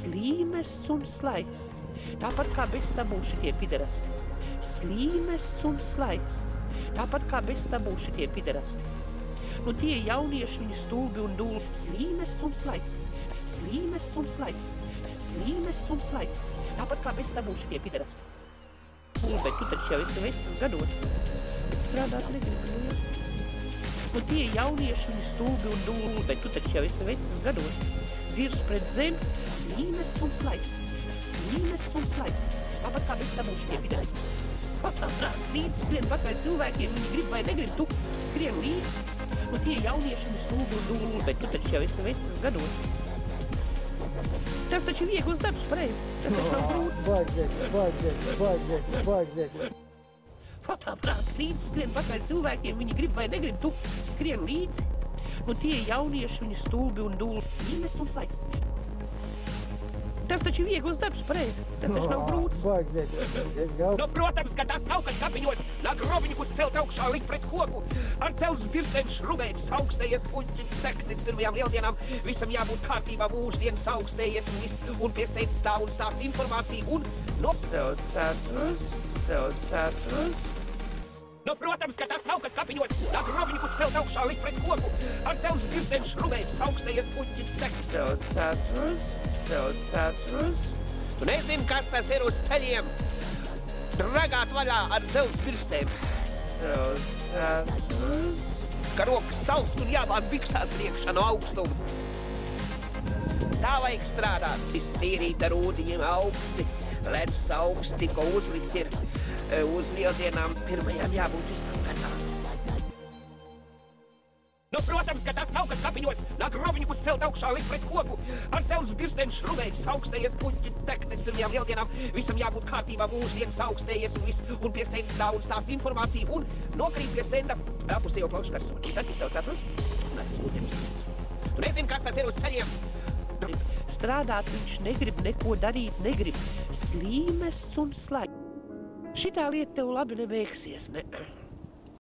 Slīmests un slaists, tāpat kā bez tabū šitie piderasti. Slīmests un slaists, tāpat kā bez tabū šitie piderasti. Nu tie jaunieši viņi stulbi un dūli. Slīmests un slaists, slīmests un slaists, slīmests un slaists, tāpat kā bez tabū šitie piderasti. Bet tu taču jau esi vecs gados, bet strādāt negribu, nu jā. Nu tie jaunieši viņi stulbi un dūli, bet tu taču jau esi vecs gados. Virs pret zemi, slīmests un slaists, slīmests un slaists, tāpat kā bez tabū šitie piderasti. Līdz skrien pakaļ cilvēkiem, viņi grib vai negrib, tu skrien līdz. Nu tie jaunieši viņi stulbi un dūli, bet tu taču jau esi vecs gados. Tas taču viegls darbs, pareizi. Tas taču nav grūts. Baigdēkļi. Fotoaprāts līdz skrien pakaļ cilvēkiem, viņi grib vai negrib, tu skrien līdzi. Nu tie jaunieši viņi stulbi un dūli, slīmests un slaists. Tas taču viegls darbs, pareizi. Tas taču nav grūts. Baigdēkļi. Nu, protams, ka tas nav, kas kapiņos nāk robiņkus celt augšā likt pret koku. Ar cels birsteņš rubēts, augstējies puņķi, tekti pirmajām lieldienām. Visam jābūt kārtībā, mūždienas augstējies un viss. Un pie steidz stāv un stāst informāciju un... Nu, saucātrus. Nu, protams, ka tas nav, kas kapiņos nāk robiņkus celt augšā likt pret koku. Ar cels birsteņš rubēts, augstējies puņķi, tekti. Saucātrus. Tu nezini, kas tas ir uz ceļiem? Dragāt vaļā ar dzelzs pirkstiem. Saucātrus. Ka rokas saust un jābāz biksās riekšā no augstuma. Tā vajag strādāt. Viss tīrīt ar ūdiņiem augsti. Ledus augsti, ko uzlikt ir uz lieldienām. Pirmajām jābūt visam gatām. Nu, protams, ka tas nav, kas kapiņos nāk robiņkus celt augšā likt pret koku. Ar cels birsteņš rubēts, augstējies puņķi, tekti pirmajām lieldienām. Visam jābūt kārtībā, mūždienas augstējies un viss. Un pie stenda stāv un stāst informāciju un nokrīt pie stenda apusējo plaušu personu. Tad izsaucātrus un es ūdienas sniedzu. Tu nezini, kas tas ir uz ceļiem? Strādāt viņš negrib, neko darīt negrib. Slīmests un slaists. Šitā lieta tev labi neveiksies, ne?